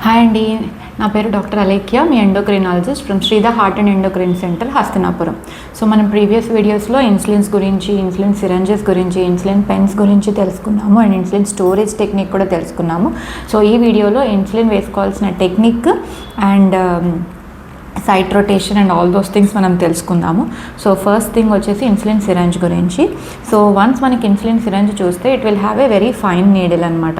Hi అండి, నా పేరు డాక్టర్ అలేఖ్య, మీ endocrinologist from Sridhar heart and endocrine centre, Hastinapuram. So మనం ప్రీవియస్ వీడియోస్లో ఇన్సులిన్స్ గురించి, ఇన్సులిన్ సిరంజెస్ గురించి, ఇన్సులిన్ పెన్స్ గురించి తెలుసుకున్నాము అండ్ ఇన్సులిన్ స్టోరేజ్ టెక్నిక్ కూడా తెలుసుకున్నాము. సో ఈ వీడియోలో ఇన్సులిన్ వేసుకోవాల్సిన technique and site rotation and all those things మనం తెలుసుకుందాము. సో ఫస్ట్ థింగ్ వచ్చేసి ఇన్సులిన్ సిరంజ్ గురించి. సో వన్స్ మనకి ఇన్సులిన్ సిరంజ్ చూస్తే it will have a very fine needle అనమాట.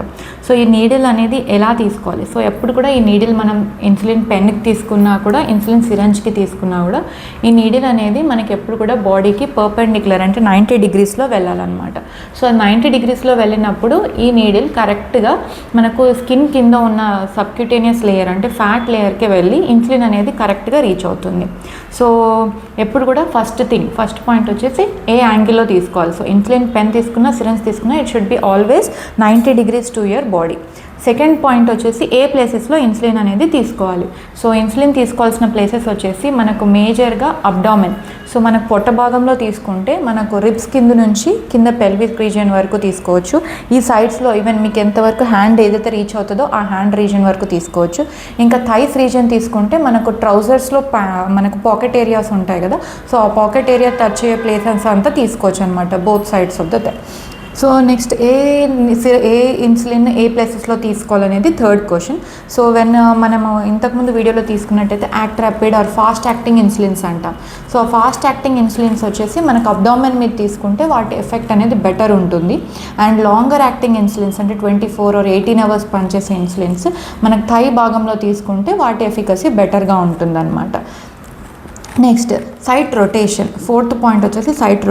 సో ఈ నీడిల్ అనేది ఎలా తీసుకోవాలి? సో ఎప్పుడు కూడా ఈ నీడిల్ మనం ఇన్సులిన్ పెన్కి తీసుకున్నా కూడా, ఇన్సులిన్ సిరంజ్కి తీసుకున్నా కూడా ఈ నీడిల్ అనేది మనకి ఎప్పుడు కూడా బాడీకి పర్పెండిక్యులర్ అంటే 90 degreesలో వెళ్ళాలన్నమాట. సో 90 degreesలో వెళ్ళినప్పుడు ఈ నీడిల్ కరెక్ట్గా మనకు స్కిన్ కింద ఉన్న సబ్క్యూటేనియస్ లేయర్ అంటే ఫ్యాట్ లేయర్కి వెళ్ళి ఇన్సులిన్ అనేది కరెక్ట్గా రీచ్ అవుతుంది. సో ఎప్పుడు కూడా ఫస్ట్ పాయింట్ వచ్చేసి ఏ యాంగిల్లో తీసుకోవాలి. సో ఇన్సులిన్ పెన్ తీసుకున్నా, సిరంజ్ తీసుకున్నా, it should be always 90 degrees to your body. Second point వచ్చేసి ఏ ప్లేసెస్లో ఇన్సులిన్ అనేది తీసుకోవాలి. సో ఇన్సులిన్ తీసుకోవాల్సిన ప్లేసెస్ వచ్చేసి మనకు మేజర్గా అబ్డామెన్. సో మనకు పొట్ట భాగంలో తీసుకుంటే మనకు రిబ్స్ కింద నుంచి కింద పెల్విక్ రీజియన్ వరకు తీసుకోవచ్చు. ఈ సైడ్స్లో ఈవెన్ మీకు ఎంతవరకు హ్యాండ్ ఏదైతే రీచ్ అవుతుందో ఆ హ్యాండ్ రీజియన్ వరకు తీసుకోవచ్చు. ఇంకా థైస్ రీజియన్ తీసుకుంటే మనకు ట్రౌజర్స్లో మనకు పాకెట్ ఏరియాస్ ఉంటాయి కదా, సో ఆ పాకెట్ ఏరియా టచ్ అయ్యే ప్లేసెస్ అంతా తీసుకోవచ్చు అనమాట, both sides of the thigh. So next ఏ ఇన్సులిన్ ఏ ప్లేసెస్లో తీసుకోవాలనేది థర్డ్ క్వశ్చన్. సో మనము ఇంతకుముందు వీడియోలో తీసుకున్నట్టయితే act rapid or fast acting insulins అంటాం. సో ఫాస్ట్ యాక్టింగ్ ఇన్సులిన్స్ వచ్చేసి మనకు అబ్డామెన్ మీద తీసుకుంటే వాటి ఎఫెక్ట్ అనేది బెటర్ ఉంటుంది. అండ్ లాంగర్ యాక్టింగ్ ఇన్సులిన్స్ అంటే 24 or 18 hours పనిచేసే ఇన్సులిన్స్ మనకు థై భాగంలో తీసుకుంటే వాటి ఎఫికసీ బెటర్గా ఉంటుందన్నమాట. Next site rotation. Fourth point వచ్చేసి సైట్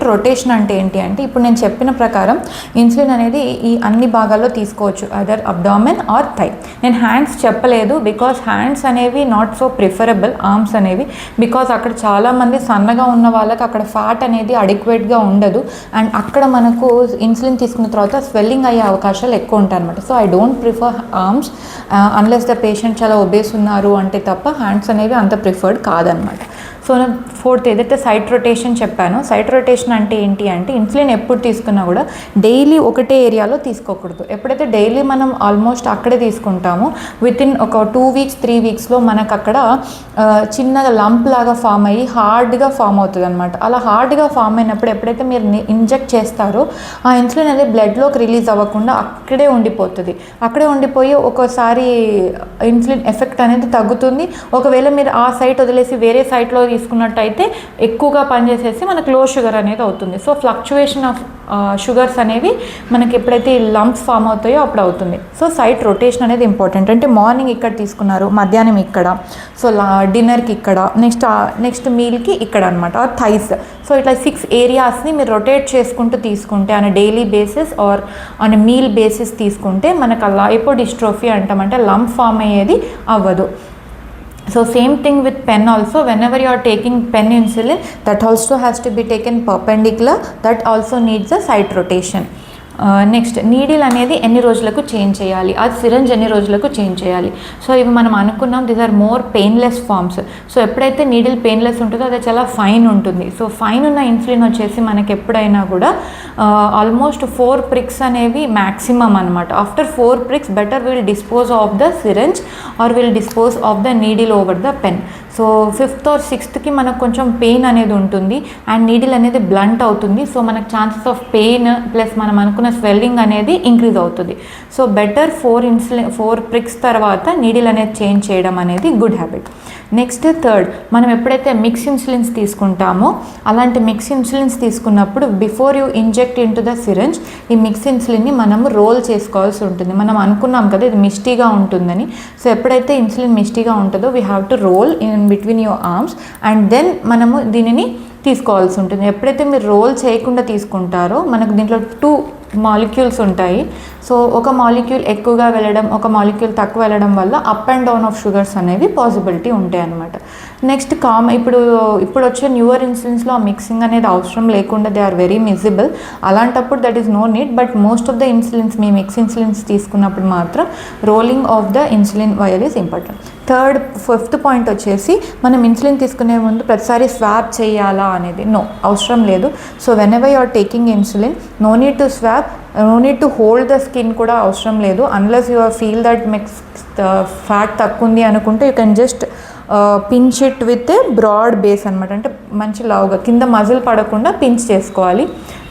రొటేషన్ అంటే ఏంటి అంటే, ఇప్పుడు నేను చెప్పిన ప్రకారం ఇన్సులిన్ అనేది ఈ అన్ని భాగాల్లో తీసుకోవచ్చు, అదర్ అబ్డామెన్ ఆర్ థై. నేను హ్యాండ్స్ చెప్పలేదు బికాస్ హ్యాండ్స్ అనేవి నాట్ సో ప్రిఫరబుల్, ఆర్మ్స్ అనేవి, బికాస్ అక్కడ చాలామంది సన్నగా ఉన్న వాళ్ళకి అక్కడ ఫ్యాట్ అనేది అడిక్వేట్గా ఉండదు అండ్ అక్కడ మనకు ఇన్సులిన్ తీసుకున్న తర్వాత స్వెల్లింగ్ అయ్యే అవకాశాలు ఎక్కువ ఉంటాయి అనమాట. So I don't prefer arms unless the patient చాలా ఒబేస్ ఉన్నారు అంటే తప్ప హ్యాండ్స్ అనేవి అంత ప్రిఫర్డ్ కాదనమాట. సో ఫోర్త్ ఏదైతే సైట్ రొటేషన్ చెప్పానో, సైట్ రొటేషన్ అంటే ఏంటి అంటే ఇన్సులిన్ ఎప్పుడు తీసుకున్నా కూడా డైలీ ఒకటే ఏరియాలో తీసుకోకూడదు. ఎప్పుడైతే డైలీ మనం ఆల్మోస్ట్ అక్కడే తీసుకుంటామో వితిన్ ఒక 2 weeks 3 weeksలో మనకు అక్కడ చిన్న లంప్ లాగా ఫామ్ అయ్యి హార్డ్గా ఫామ్ అవుతుంది అనమాట. అలా హార్డ్గా ఫామ్ అయినప్పుడు ఎప్పుడైతే మీరు ఇంజెక్ట్ చేస్తారో ఆ ఇన్సులిన్ అనేది బ్లడ్లోకి రిలీజ్ అవ్వకుండా అక్కడే ఉండిపోతుంది. అక్కడే ఉండిపోయి ఒక్కోసారి ఇన్సులిన్ ఎఫెక్ట్ అనేది తగ్గుతుంది. ఒకవేళ మీరు ఆ సైట్ వదిలేసి వేరే సైట్లో తీసుకున్నట్టయితే ఎక్కువగా పనిచేసేసి మనకు లో షుగర్ అనేది అవుతుంది. సో ఫ్లక్చువేషన్ ఆఫ్ షుగర్స్ అనేవి మనకి ఎప్పుడైతే లంప్స్ ఫామ్ అవుతాయో అప్పుడు అవుతుంది. సో సైట్ రొటేషన్ అనేది ఇంపార్టెంట్. అంటే మార్నింగ్ ఇక్కడ తీసుకున్నారు, మధ్యాహ్నం ఇక్కడ, సో డిన్నర్కి ఇక్కడ, నెక్స్ట్ మీల్కి ఇక్కడ అనమాట, థైస్. సో ఇట్లా 6 areasని మీరు రొటేట్ చేసుకుంటూ తీసుకుంటే on daily basis or on meal basis తీసుకుంటే మనకు లైపోడిస్ట్రోఫీ అంటామంటే లంప్ ఫామ్ అయ్యేది అవ్వదు. So same thing with pen also, whenever you are taking pen insulin, that also has to be taken perpendicular, that also needs a site rotation. Next needle అనేది ఎన్ని రోజులకు change చేయాలి, అది syringe ఎన్ని రోజులకు change చేయాలి. సో ఇవి మనం అనుకున్నాం these are more painless forms. So ఎప్పుడైతే నీడిల్ పెయిన్లెస్ ఉంటుందో అది చాలా ఫైన్ ఉంటుంది. సో ఫైన్ ఉన్న ఇన్సులిన్ వచ్చేసి మనకి ఎప్పుడైనా కూడా ఆల్మోస్ట్ 4 pricks అనేవి మ్యాక్సిమం అనమాట. After 4 pricks better will dispose of the syringe or will dispose of the needle over the pen. So 5th or 6thకి మనకు కొంచెం పెయిన్ అనేది ఉంటుంది అండ్ నీడిల్ అనేది బ్లంట్ అవుతుంది. సో మనకు ఛాన్సెస్ ఆఫ్ పెయిన్ ప్లస్ మనం అనుకున్న స్వెల్లింగ్ అనేది ఇంక్రీజ్ అవుతుంది. సో బెటర్ 4 pricks తర్వాత నీడిల్ అనేది చేంజ్ చేయడం అనేది గుడ్ హ్యాబిట్. నెక్స్ట్ థర్డ్, మనం ఎప్పుడైతే మిక్స్ ఇన్సులిన్స్ తీసుకుంటామో అలాంటి మిక్స్ ఇన్సులిన్స్ తీసుకున్నప్పుడు before you inject in to the syringe ఈ మిక్స్ ఇన్సులిన్ని మనము రోల్ చేసుకోవాల్సి ఉంటుంది. మనం అనుకున్నాం కదా ఇది మిస్టీగా ఉంటుందని. సో ఎప్పుడైతే ఇన్సులిన్ మిస్టీగా ఉంటుందో we have to roll in between your arms and then మనము దీనిని తీసుకోవాల్సి ఉంటుంది. ఎప్పుడైతే మీరు రోల్ చేయకుండా తీసుకుంటారో మనకు దీంట్లో 2 మాలిక్యూల్స్ ఉంటాయి. సో ఒక మాలిక్యూల్ ఎక్కువగా వెళ్ళడం, ఒక మాలిక్యూల్ తక్కువ వెళ్ళడం వల్ల up and down of sugars అనేవి పాసిబిలిటీ ఉంటాయి అన్నమాట. నెక్స్ట్ ఇప్పుడు వచ్చే న్యూవర్ ఇన్సులిన్స్లో ఆ మిక్సింగ్ అనేది అవసరం లేకుండా దే ఆర్ వెరీ మిజిబుల్. అలాంటప్పుడు that is no need. But most of the insulins మీ మిక్స్ ఇన్సులిన్స్ తీసుకున్నప్పుడు మాత్రం rolling of the insulin while is important. Fifth point వచ్చేసి మనం ఇన్సులిన్ తీసుకునే ముందు ప్రతిసారి స్వాప్ చేయాలా అనేది అవసరం లేదు. So whenever you are taking insulin no need to swab. No need to hold the skin కూడా అవసరం లేదు. Unless you feel that mix fat తక్కువ ఉంది అనుకుంటే you can just pinch it with a broad base అనమాట. అంటే మంచి లావుగా కింద మజిల్ పడకుండా పించ్ చేసుకోవాలి.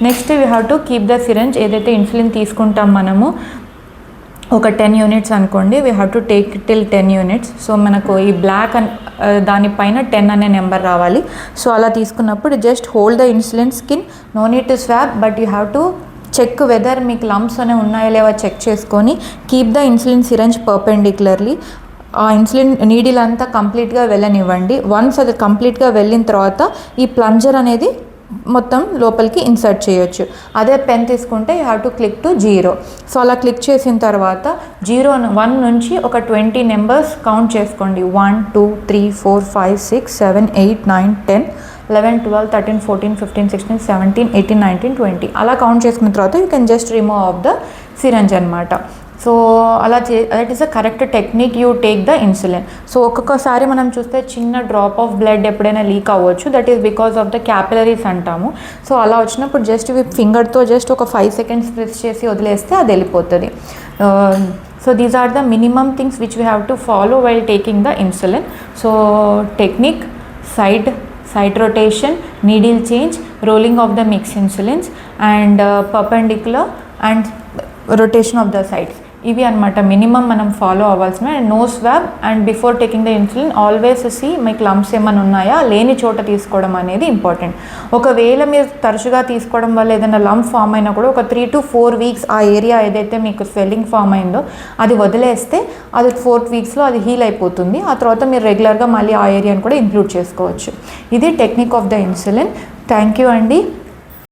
Next we have to keep the syringe. ఏదైతే ఇన్సులిన్ తీసుకుంటాం మనము ఒక 10 యూనిట్స్ అనుకోండి, we have to take till 10 units. So మనకు ఈ బ్లాక్ దానిపైన 10 అనే నెంబర్ రావాలి. సో అలా తీసుకున్నప్పుడు just hold the insulin skin, no need to swab, but you have to check whether మీకు లంప్స్ అనే ఉన్నాయో లేవో చెక్ చేసుకొని keep the insulin syringe perpendicularly. ఆ ఇన్సులిన్ నీడిల్ అంతా కంప్లీట్గా వెళ్ళనివ్వండి. వన్స్ అది కంప్లీట్గా వెళ్ళిన తర్వాత ఈ ప్లంజర్ అనేది మొత్తం లోపలికి ఇన్సర్ట్ చేయొచ్చు. అదే పెన్ తీసుకుంటే you have to click to 0. So అలా క్లిక్ చేసిన తర్వాత 1 నుంచి ఒక 20 నెంబర్స్ కౌంట్ చేసుకోండి. 1 2 3 4 5 6 7 8 9 10 11 12 13 14 15 16 17 18 19 20 అలా కౌంట్ చేసుకున్న తర్వాత you can just remove of the syringe అనమాట. సో అలా that is a correct technique you take the insulin. So ఒక్కొక్కసారి మనం చూస్తే చిన్న డ్రాప్ ఆఫ్ బ్లడ్ ఎప్పుడైనా లీక్ అవ్వచ్చు. That is because of the capillaries అంటాము. సో అలా వచ్చినప్పుడు జస్ట్ ఫింగర్తో జస్ట్ ఒక 5 seconds ప్రెస్ చేసి వదిలేస్తే అది వెళ్ళిపోతుంది. So these are the minimum things which we have to follow while taking the insulin. So technique, side rotation, needle change, rolling of the mixed insulins, and perpendicular and rotation of the sides. ఇవి అనమాట minimum మనం follow అవ్వాల్సిన. And no swab and before taking the insulin always see మీకు లంప్స్ ఏమైనా ఉన్నాయా, లేని చోట తీసుకోవడం అనేది ఇంపార్టెంట్. ఒకవేళ మీరు తరచుగా తీసుకోవడం వల్ల ఏదైనా లంప్ ఫామ్ అయినా కూడా ఒక 3 to 4 weeks ఆ ఏరియా ఏదైతే మీకు స్వెల్లింగ్ ఫామ్ అయిందో అది వదిలేస్తే అది 4th weeks అది హీల్ అయిపోతుంది. ఆ తర్వాత మీరు రెగ్యులర్గా మళ్ళీ ఆ ఏరియాని కూడా ఇంక్లూడ్ చేసుకోవచ్చు. ఇది technique of the insulin. Thank you అండి.